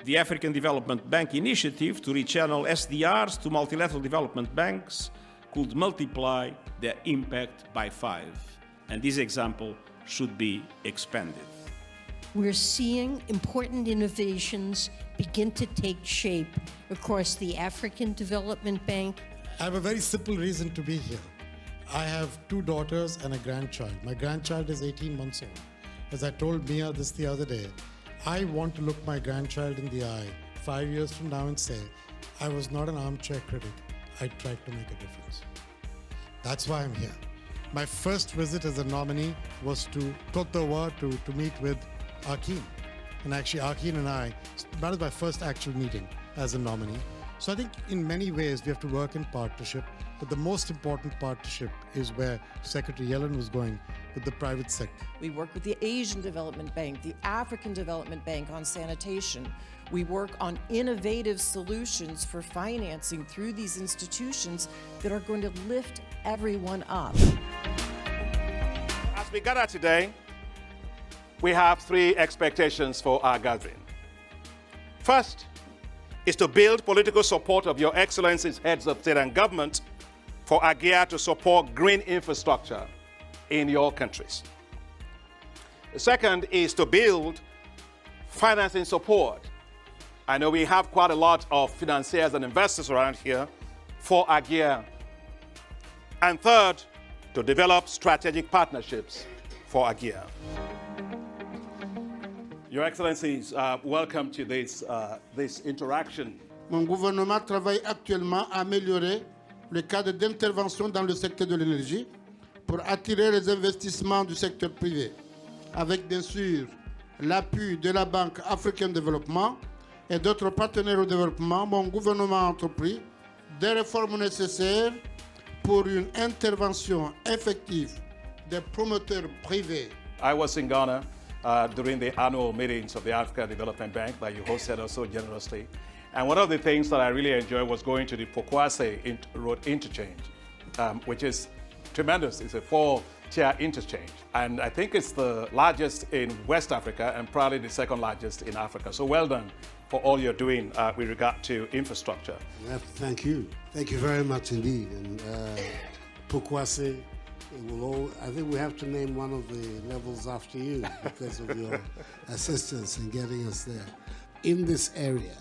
The African Development Bank initiative to rechannel SDRs to multilateral development banks could multiply their impact by 5. And this example should be expanded. We're seeing important innovations begin to take shape across the African Development Bank. I have a very simple reason to be here. I have 2 daughters and a grandchild. My grandchild is 18 months old. As I told Mia this the other day, I want to look my grandchild in the eye 5 years from now and say, I was not an armchair critic. I tried to make a difference. That's why I'm here. My first visit as a nominee was to Côte d'Ivoire to meet with Akin. And actually, Akin and that was my first actual meeting as a nominee. So I think in many ways we have to work in partnership, but the most important partnership is where Secretary Yellen was going with the private sector. We work with the Asian Development Bank, the African Development Bank on sanitation. We work on innovative solutions for financing through these institutions that are going to lift everyone up. As we gather today, we have 3 expectations for our gathering. First is to build political support of Your Excellency's heads of state and government for AGIA to support green infrastructure in your countries. The second is to build financing support. I know we have quite a lot of financiers and investors around here for AGIA. And third, to develop strategic partnerships for AGIA. Your Excellencies, welcome to this interaction. Mon gouvernement travaille actuellement à améliorer le cadre d'intervention dans le secteur de l'énergie pour attirer les investissements du secteur privé, avec bien sûr l'appui de la Banque africaine de développement et d'autres partenaires au développement. Mon gouvernement a entrepris des réformes nécessaires pour une intervention effective des promoteurs privés. I was in Ghana during the annual meetings of the African Development Bank that you hosted us so generously. And one of the things that I really enjoyed was going to the Pokwase Road interchange, which is tremendous. It's a 4-tier interchange. And I think it's the largest in West Africa and probably the second largest in Africa. So well done for all you're doing with regard to infrastructure. Thank you. Thank you very much indeed. And Pokwase, I think we have to name one of the levels after you because of your assistance in getting us there. In this area,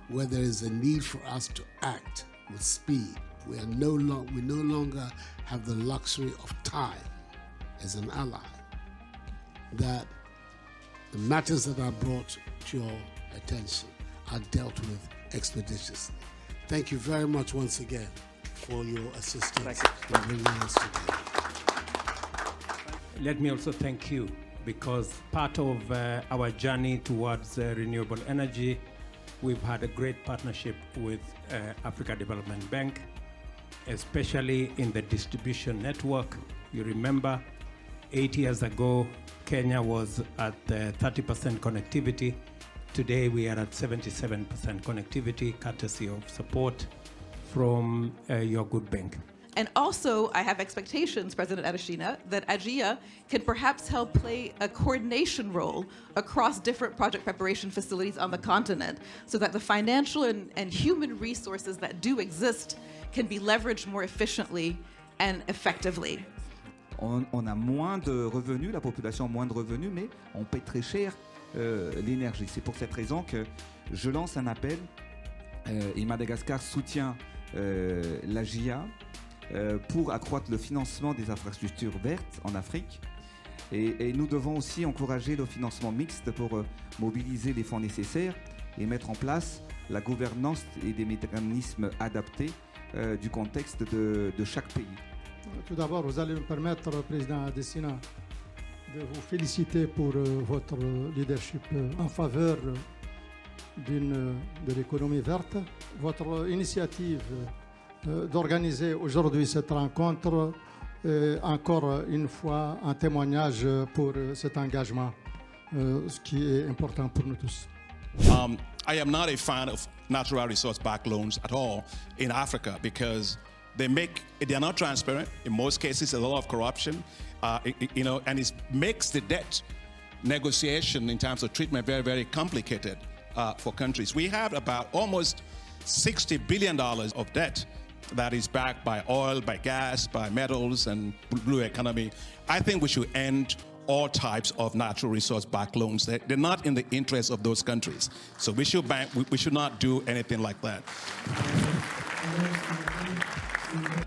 where there is a need for us to act with speed, we no longer have the luxury of time as an ally, that the matters that are brought to your attention are dealt with expeditiously. Thank you very much once again for your assistance in bringing us together. Let me also thank you, because part of our journey towards renewable energy, we've had a great partnership with Africa Development Bank, especially in the distribution network. You remember 8 years ago, Kenya was at 30% connectivity. Today we are at 77% connectivity, courtesy of support from your good bank. And also, I have expectations, President Adesina, that AGIA can perhaps help play a coordination role across different project preparation facilities on the continent, so that the financial and human resources that do exist can be leveraged more efficiently and effectively. On a moins de revenus, la population a moins de revenus, mais on paie très cher l'énergie. C'est pour cette raison que je lance un appel et Madagascar soutient l'AGIA pour accroître le financement des infrastructures vertes en Afrique. Et nous devons aussi encourager le financement mixte pour mobiliser les fonds nécessaires et mettre en place la gouvernance et des mécanismes adaptés du contexte de chaque pays. Tout d'abord, vous allez me permettre, Président Adesina, de vous féliciter pour votre leadership en faveur de l'économie verte. Votre initiative d'organiser aujourd'hui cette rencontre est encore une fois un témoignage pour cet engagement, ce qui est important pour nous tous. I am not a fan of natural resource-backed loans at all in Africa because they are not transparent. In most cases, there's a lot of corruption, and it makes the debt negotiation in terms of treatment very, very complicated for countries. We have about almost $60 billion of debt that is backed by oil, by gas, by metals, and blue economy. I think we should end all types of natural resource-backed loans. They're not in the interest of those countries. So we should not do anything like that.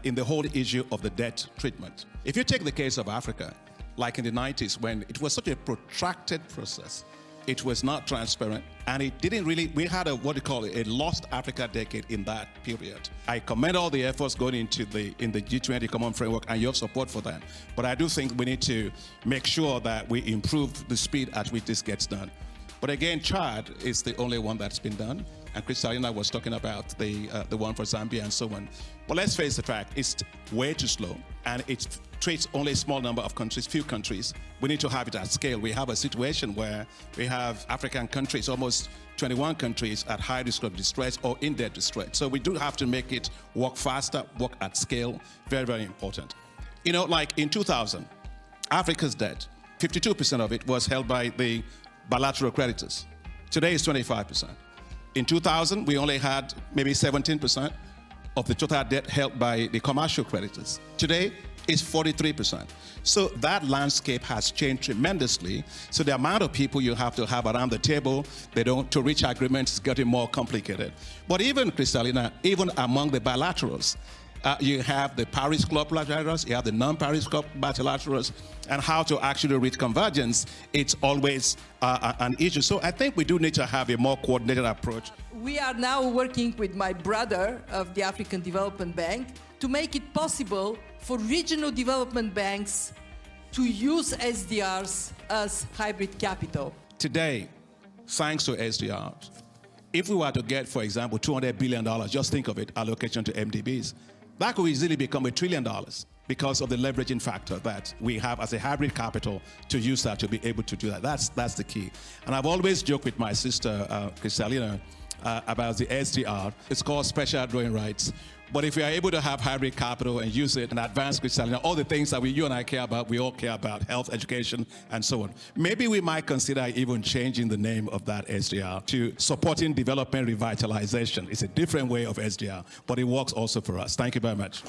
In the whole issue of the debt treatment. If you take the case of Africa, like in the 90s, when it was such a protracted process, it was not transparent, and it didn't really, we had what you call a lost Africa decade in that period. I commend all the efforts going into in the G20 Common Framework and your support for that. But I do think we need to make sure that we improve the speed at which this gets done. But again, Chad is the only one that's been done. And Kristalina was talking about the one for Zambia and so on. But let's face the fact, it's way too slow, and it treats only a small number of countries, few countries. We need to have it at scale. We have a situation where we have African countries, almost 21 countries at high risk of distress or in debt distress. So we do have to make it work faster, work at scale. Very, very important. You know, like in 2000, Africa's debt, 52% of it was held by the bilateral creditors. Today it's 25%. In 2000, we only had maybe 17% of the total debt held by the commercial creditors. Today, it's 43%. So that landscape has changed tremendously. So the amount of people you have to have around the table, to reach agreements is getting more complicated. But even, Kristalina, even among the bilaterals, you have the Paris Club bilaterals, you have the non-Paris Club bilaterals, and how to actually reach convergence, it's always an issue. So I think we do need to have a more coordinated approach. We are now working with my brother of the African Development Bank to make it possible for regional development banks to use SDRs as hybrid capital. Today, thanks to SDRs, if we were to get, for example, $200 billion, just think of it, allocation to MDBs, that could easily become $1 trillion because of the leveraging factor that we have as a hybrid capital to use that to be able to do that. That's the key. And I've always joked with my sister, Kristalina, about the SDR. It's called special drawing rights. But if we are able to have hybrid capital and use it and advance Kristalina, all the things that you and I care about, we all care about, health, education, and so on. Maybe we might consider even changing the name of that SDR to supporting development revitalization. It's a different way of SDR, but it works also for us. Thank you very much.